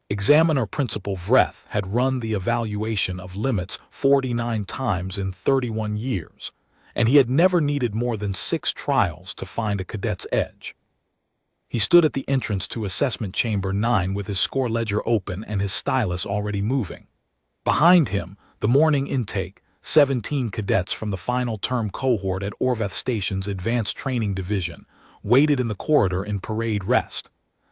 Examiner Principal Vreth had run the evaluation of limits 49 times in 31 years, and he had never needed more than 6 trials to find a cadet's edge. He stood at the entrance to Assessment Chamber 9 with his score ledger open and his stylus already moving. Behind him, the morning intake, 17 cadets from the final term cohort at Orveth Station's Advanced Training Division, waited in the corridor in parade rest.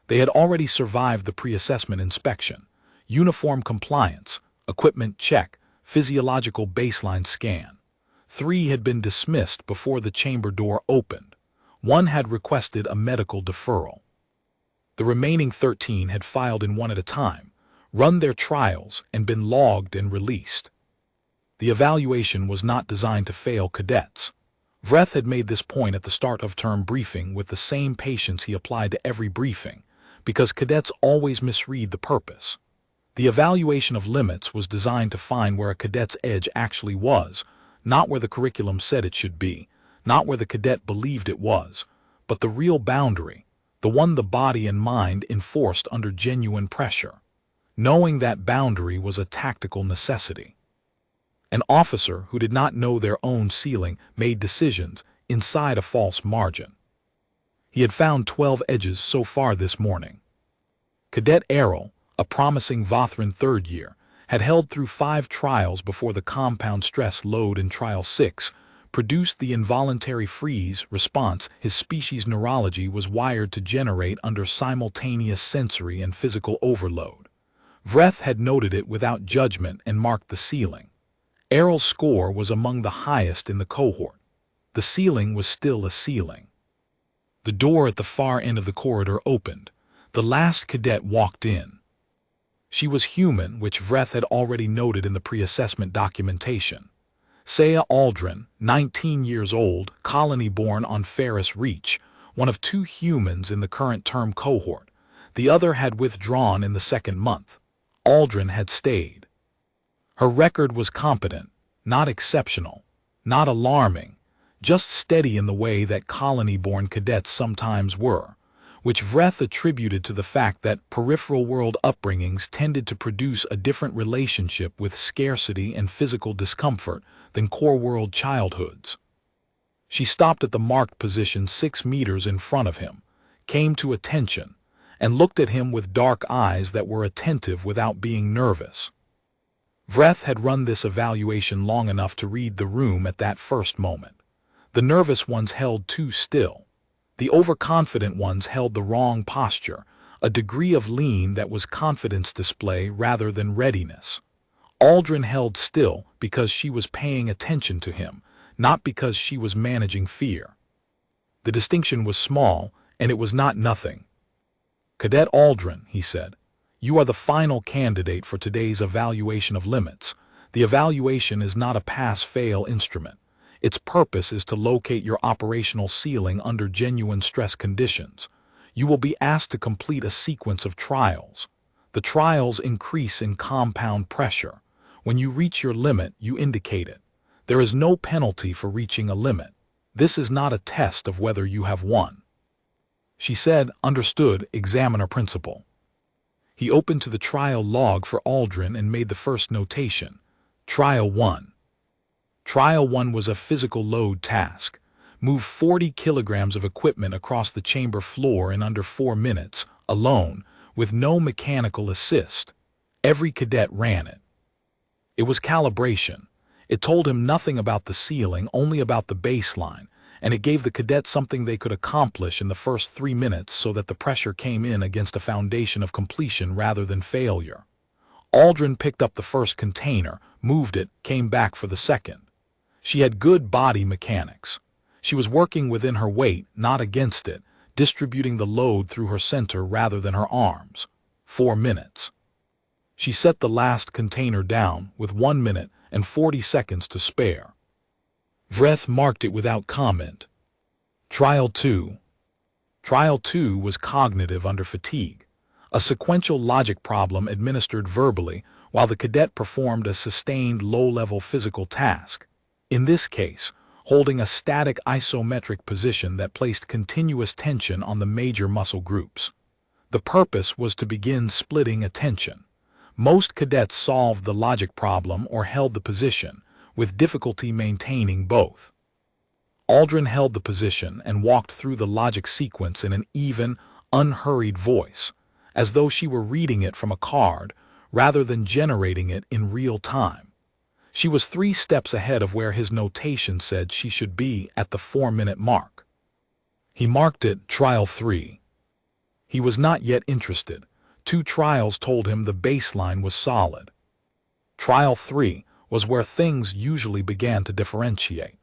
They had already survived the pre-assessment inspection, uniform compliance, equipment check, physiological baseline scan. 3 had been dismissed before the chamber door opened. 1 had requested a medical deferral. The remaining 13 had filed in one at a time, run their trials, and been logged and released. The evaluation was not designed to fail cadets. Vreth had made this point at the start of term briefing with the same patience he applied to every briefing, because cadets always misread the purpose. The evaluation of limits was designed to find where a cadet's edge actually was, not where the curriculum said it should be, not where the cadet believed it was, but the real boundary, the one the body and mind enforced under genuine pressure. Knowing that boundary was a tactical necessity. An officer who did not know their own ceiling made decisions inside a false margin. He had found 12 edges so far this morning. Cadet Errol, a promising Vothran third year, had held through 5 trials before the compound stress load in Trial 6 produced the involuntary freeze response his species neurology was wired to generate under simultaneous sensory and physical overload. Vreth had noted it without judgment and marked the ceiling. Errol's score was among the highest in the cohort. The ceiling was still a ceiling. The door at the far end of the corridor opened. The last cadet walked in. She was human, which Vreth had already noted in the pre-assessment documentation. Saya Aldrin, 19 years old, colony-born on Ferris Reach, one of 2 humans in the current term cohort. The other had withdrawn in the 2nd month. Aldrin had stayed. Her record was competent, not exceptional, not alarming, just steady in the way that colony-born cadets sometimes were, which Vreth attributed to the fact that peripheral world upbringings tended to produce a different relationship with scarcity and physical discomfort than core world childhoods. She stopped at the marked position 6 meters in front of him, came to attention, and looked at him with dark eyes that were attentive without being nervous. Vreth had run this evaluation long enough to read the room at that first moment. The nervous ones held too still. The overconfident ones held the wrong posture, a degree of lean that was confidence display rather than readiness. Aldrin held still because she was paying attention to him, not because she was managing fear. The distinction was small, and it was not nothing. "Cadet Aldrin," he said, "you are the final candidate for today's evaluation of limits. The evaluation is not a pass-fail instrument. Its purpose is to locate your operational ceiling under genuine stress conditions. You will be asked to complete a sequence of trials. The trials increase in compound pressure. When you reach your limit, you indicate it. There is no penalty for reaching a limit. This is not a test of whether you have won." She said, "Understood, Examiner Principal." He opened to the trial log for Aldrin and made the first notation. Trial 1. Trial 1 was a physical load task. Move 40 kilograms of equipment across the chamber floor in under 4 minutes, alone, with no mechanical assist. Every cadet ran it. It was calibration. It told him nothing about the ceiling, only about the baseline, and it gave the cadets something they could accomplish in the first 3 minutes so that the pressure came in against a foundation of completion rather than failure. Aldrin picked up the first container, moved it, came back for the second. She had good body mechanics. She was working within her weight, not against it, distributing the load through her center rather than her arms. 4 minutes. She set the last container down with 1 minute and 40 seconds to spare. Vreth marked it without comment. Trial 2. Trial 2 was cognitive under fatigue, a sequential logic problem administered verbally while the cadet performed a sustained low-level physical task, in this case, holding a static isometric position that placed continuous tension on the major muscle groups. The purpose was to begin splitting attention. Most cadets solved the logic problem or held the position, with difficulty maintaining both. Aldrin held the position and walked through the logic sequence in an even, unhurried voice, as though she were reading it from a card rather than generating it in real time. She was 3 steps ahead of where his notation said she should be at the 4-minute mark. He marked it Trial 3. He was not yet interested. 2 trials told him the baseline was solid. Trial 3 was where things usually began to differentiate.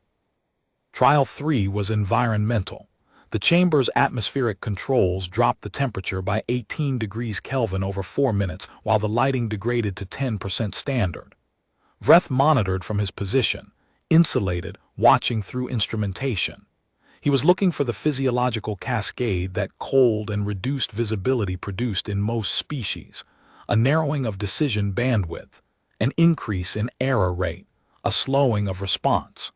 Trial 3 was environmental. The chamber's atmospheric controls dropped the temperature by 18 degrees Kelvin over 4 minutes while the lighting degraded to 10% standard. Vreth monitored from his position, insulated, watching through instrumentation. He was looking for the physiological cascade that cold and reduced visibility produced in most species, a narrowing of decision bandwidth, an increase in error rate, a slowing of response.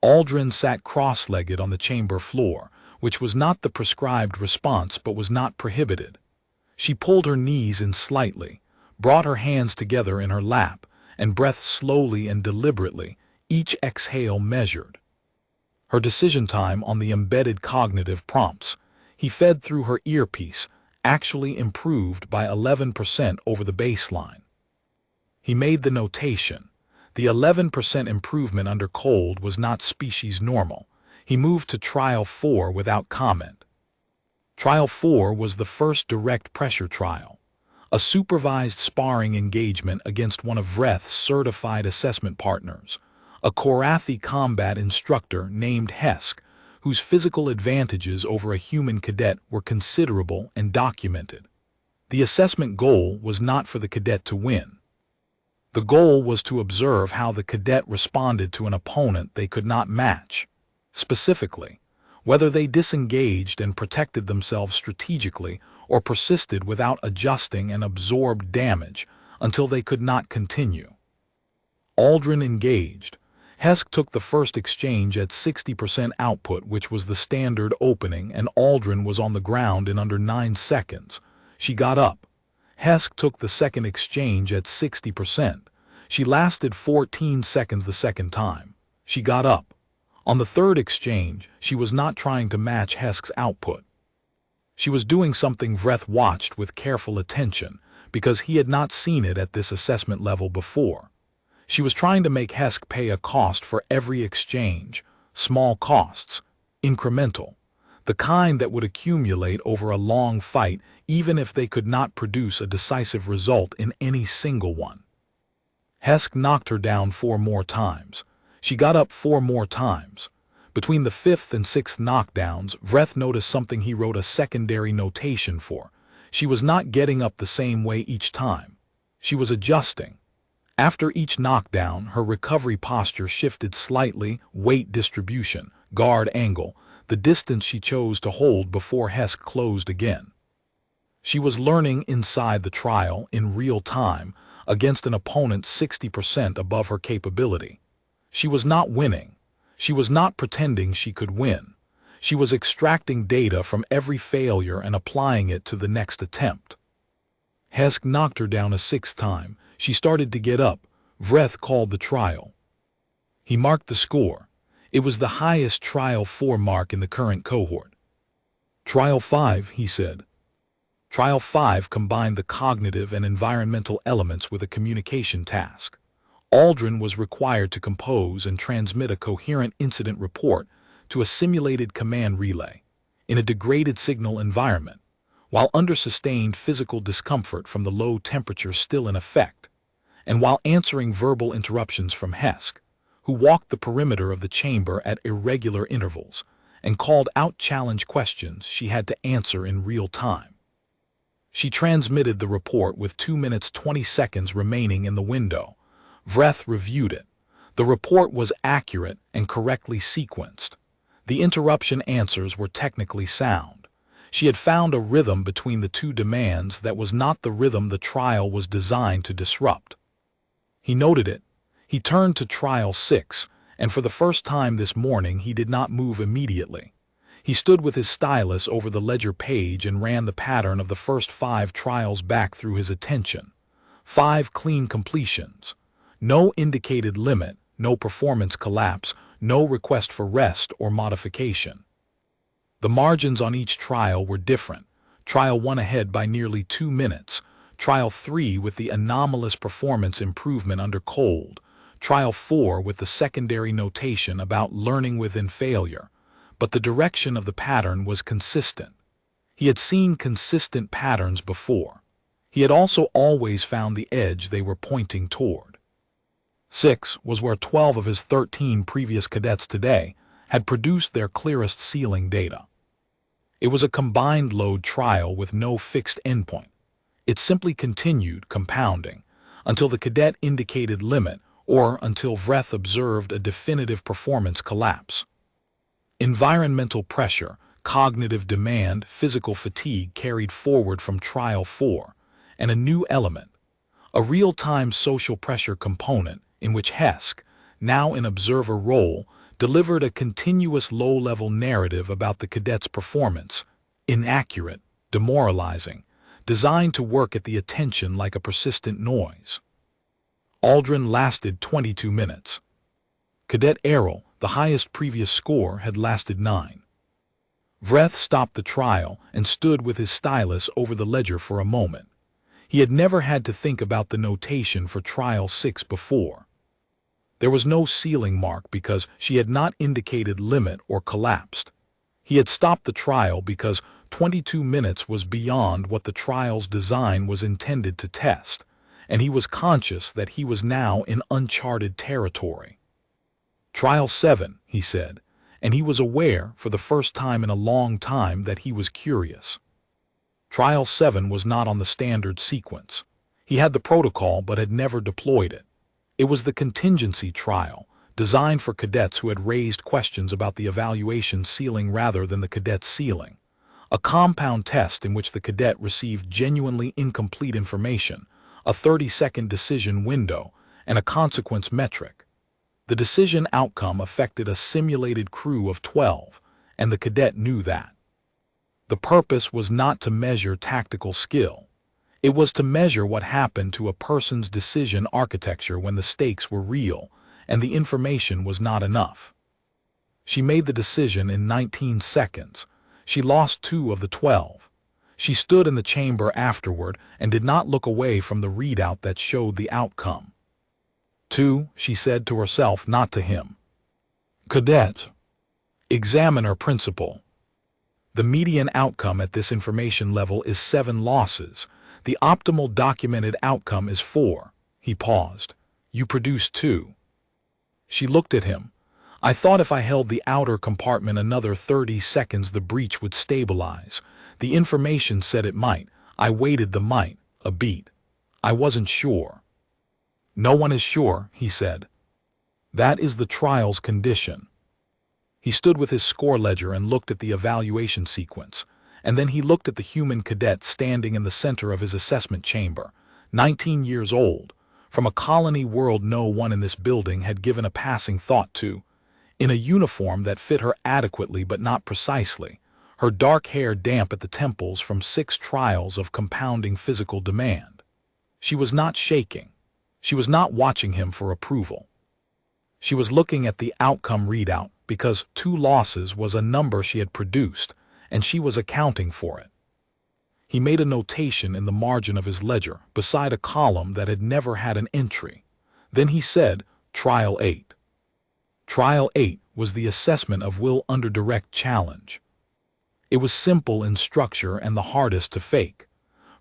Aldrin sat cross-legged on the chamber floor, which was not the prescribed response but was not prohibited. She pulled her knees in slightly, brought her hands together in her lap, and breathed slowly and deliberately, each exhale measured. Her decision time on the embedded cognitive prompts he fed through her earpiece actually improved by 11% over the baseline. He made the notation. The 11% improvement under cold was not species normal. He moved to Trial 4 without comment. Trial 4 was the first direct pressure trial, a supervised sparring engagement against one of Vreth's certified assessment partners, a Korathi combat instructor named Hesk, whose physical advantages over a human cadet were considerable and documented. The assessment goal was not for the cadet to win. The goal was to observe how the cadet responded to an opponent they could not match. Specifically, whether they disengaged and protected themselves strategically or persisted without adjusting and absorbed damage until they could not continue. Aldrin engaged. Hesk took the first exchange at 60% output, which was the standard opening, and Aldrin was on the ground in under 9 seconds. She got up. Hesk took the second exchange at 60%. She lasted 14 seconds the second time. She got up. On the third exchange, she was not trying to match Hesk's output. She was doing something Vreth watched with careful attention because he had not seen it at this assessment level before. She was trying to make Hesk pay a cost for every exchange, small costs, incremental, the kind that would accumulate over a long fight even if they could not produce a decisive result in any single one. Hesk knocked her down 4 more times. She got up 4 more times. Between the 5th and 6th knockdowns, Vreth noticed something he wrote a secondary notation for. She was not getting up the same way each time. She was adjusting. After each knockdown, her recovery posture shifted slightly, weight distribution, guard angle, the distance she chose to hold before Hesk closed again. She was learning inside the trial in real time against an opponent 60% above her capability. She was not winning. She was not pretending she could win. She was extracting data from every failure and applying it to the next attempt. Hesk knocked her down a 6th time. She started to get up. Vreth called the trial. He marked the score. It was the highest Trial 4 mark in the current cohort. Trial 5, he said. Trial 5 combined the cognitive and environmental elements with a communication task. Aldrin was required to compose and transmit a coherent incident report to a simulated command relay in a degraded signal environment, while under sustained physical discomfort from the low temperature still in effect, and while answering verbal interruptions from Hesk, who walked the perimeter of the chamber at irregular intervals and called out challenge questions she had to answer in real time. She transmitted the report with 2 minutes 20 seconds remaining in the window. Vreth reviewed it. The report was accurate and correctly sequenced. The interruption answers were technically sound. She had found a rhythm between the 2 demands that was not the rhythm the trial was designed to disrupt. He noted it. He turned to Trial 6, and for the first time this morning he did not move immediately. He stood with his stylus over the ledger page and ran the pattern of the first 5 trials back through his attention. 5 clean completions. No indicated limit, no performance collapse, no request for rest or modification. The margins on each trial were different. Trial 1 ahead by nearly 2 minutes. Trial 3 with the anomalous performance improvement under cold. Trial 4 with the secondary notation about learning within failure. But the direction of the pattern was consistent. He had seen consistent patterns before. He had also always found the edge they were pointing toward. 6 was where 12 of his 13 previous cadets today had produced their clearest ceiling data. It was a combined load trial with no fixed endpoint. It simply continued compounding until the cadet indicated limit or until Vreth observed a definitive performance collapse. Environmental pressure, cognitive demand, physical fatigue carried forward from Trial 4, and a new element, a real-time social pressure component in which Hesk, now in observer role, delivered a continuous low-level narrative about the cadet's performance, inaccurate, demoralizing, designed to work at the attention like a persistent noise. Aldrin lasted 22 minutes. Cadet Errol, the highest previous score, had lasted 9. Vreth stopped the trial and stood with his stylus over the ledger for a moment. He had never had to think about the notation for Trial 6 before. There was no ceiling mark because she had not indicated limit or collapsed. He had stopped the trial because 22 minutes was beyond what the trial's design was intended to test, and he was conscious that he was now in uncharted territory. Trial 7, he said, and he was aware for the first time in a long time that he was curious. Trial 7 was not on the standard sequence. He had the protocol but had never deployed it. It was the contingency trial, designed for cadets who had raised questions about the evaluation ceiling rather than the cadet's ceiling. A compound test in which the cadet received genuinely incomplete information, a 30-second decision window, and a consequence metric. The decision outcome affected a simulated crew of 12, and the cadet knew that. The purpose was not to measure tactical skill. It was to measure what happened to a person's decision architecture when the stakes were real and the information was not enough. She made the decision in 19 seconds. She lost 2 of the 12. She stood in the chamber afterward and did not look away from the readout that showed the outcome. 2, she said to herself, not to him. Cadet. Examiner principal. The median outcome at this information level is 7 losses. The optimal documented outcome is 4. He paused. You produced 2. She looked at him. I thought if I held the outer compartment another 30 seconds the breach would stabilize. The information said it might. I waited the might, a beat. I wasn't sure. No one is sure, he said. That is the trial's condition. He stood with his score ledger and looked at the evaluation sequence, and then he looked at the human cadet standing in the center of his assessment chamber, 19 years old, from a colony world no one in this building had given a passing thought to, in a uniform that fit her adequately but not precisely, her dark hair damp at the temples from 6 trials of compounding physical demand. She was not shaking. She was not watching him for approval. She was looking at the outcome readout because 2 losses was a number she had produced, and she was accounting for it. He made a notation in the margin of his ledger beside a column that had never had an entry. Then he said, Trial 8. Trial 8 was the assessment of will under direct challenge. It was simple in structure and the hardest to fake.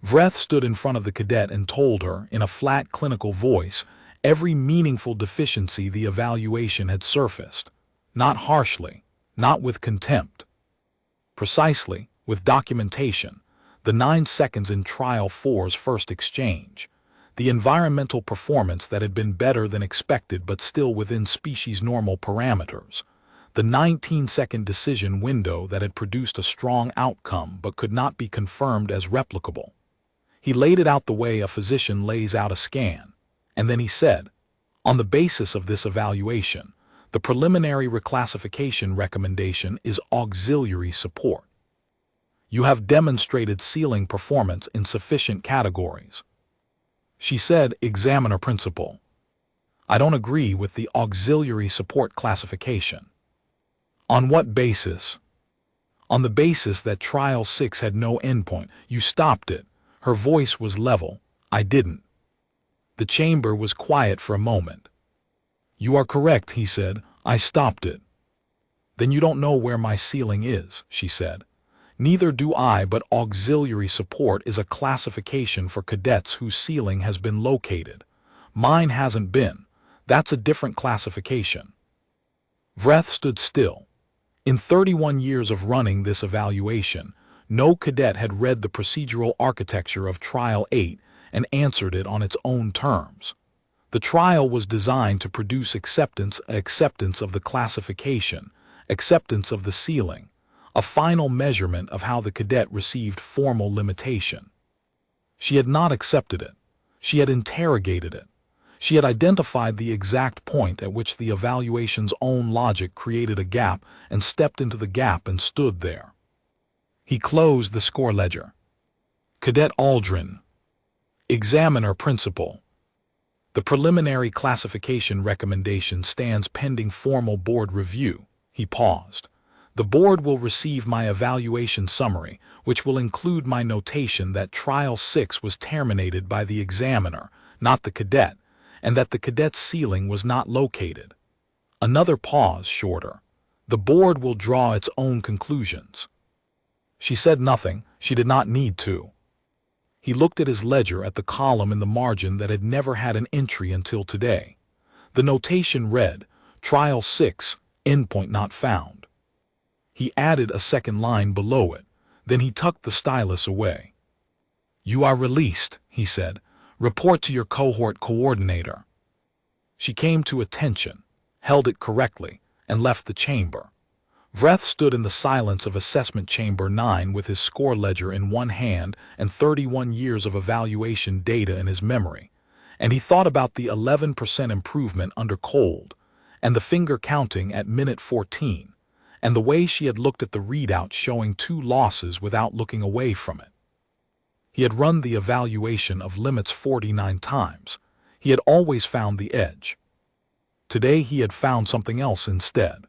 Vreth stood in front of the cadet and told her, in a flat clinical voice, every meaningful deficiency the evaluation had surfaced. Not harshly, not with contempt. Precisely, with documentation, the 9 seconds in Trial 4's first exchange, the environmental performance that had been better than expected but still within species normal parameters, the 19-second decision window that had produced a strong outcome but could not be confirmed as replicable. He laid it out the way a physician lays out a scan, and then he said, on the basis of this evaluation, The preliminary reclassification recommendation is auxiliary support. You have demonstrated ceiling performance in sufficient categories. She said, Examiner Principal. I don't agree with the auxiliary support classification. On what basis? On the basis that Trial 6 had no endpoint. You stopped it. Her voice was level. I didn't. The chamber was quiet for a moment. You are correct, he said. I stopped it. Then you don't know where my ceiling is, she said. Neither do I, but auxiliary support is a classification for cadets whose ceiling has been located. Mine hasn't been. That's a different classification. Vreth stood still. In 31 years of running this evaluation, no cadet had read the procedural architecture of Trial 8 and answered it on its own terms. The trial was designed to produce acceptance of the classification, acceptance of the ceiling, a final measurement of how the cadet received formal limitation. She had not accepted it. She had interrogated it. She had identified the exact point at which the evaluation's own logic created a gap and stepped into the gap and stood there. He closed the score ledger. Cadet Aldrin. Examiner Principal. The preliminary classification recommendation stands pending formal board review. He paused. The board will receive my evaluation summary, which will include my notation that Trial 6 was terminated by the examiner, not the cadet, and that the cadet's ceiling was not located. Another pause, shorter. The board will draw its own conclusions. She said nothing. She did not need to. He looked at his ledger at the column in the margin that had never had an entry until today. The notation read, Trial 6, endpoint not found. He added a second line below it. Then he tucked the stylus away. You are released, he said. Report to your cohort coordinator. She came to attention, held it correctly, and left the chamber. Vreth stood in the silence of Assessment Chamber 9 with his score ledger in one hand and 31 years of evaluation data in his memory, and he thought about the 11% improvement under cold, and the finger counting at minute 14, and the way she had looked at the readout showing 2 losses without looking away from it. He had run the evaluation of limits 49 times. He had always found the edge. Today he had found something else instead.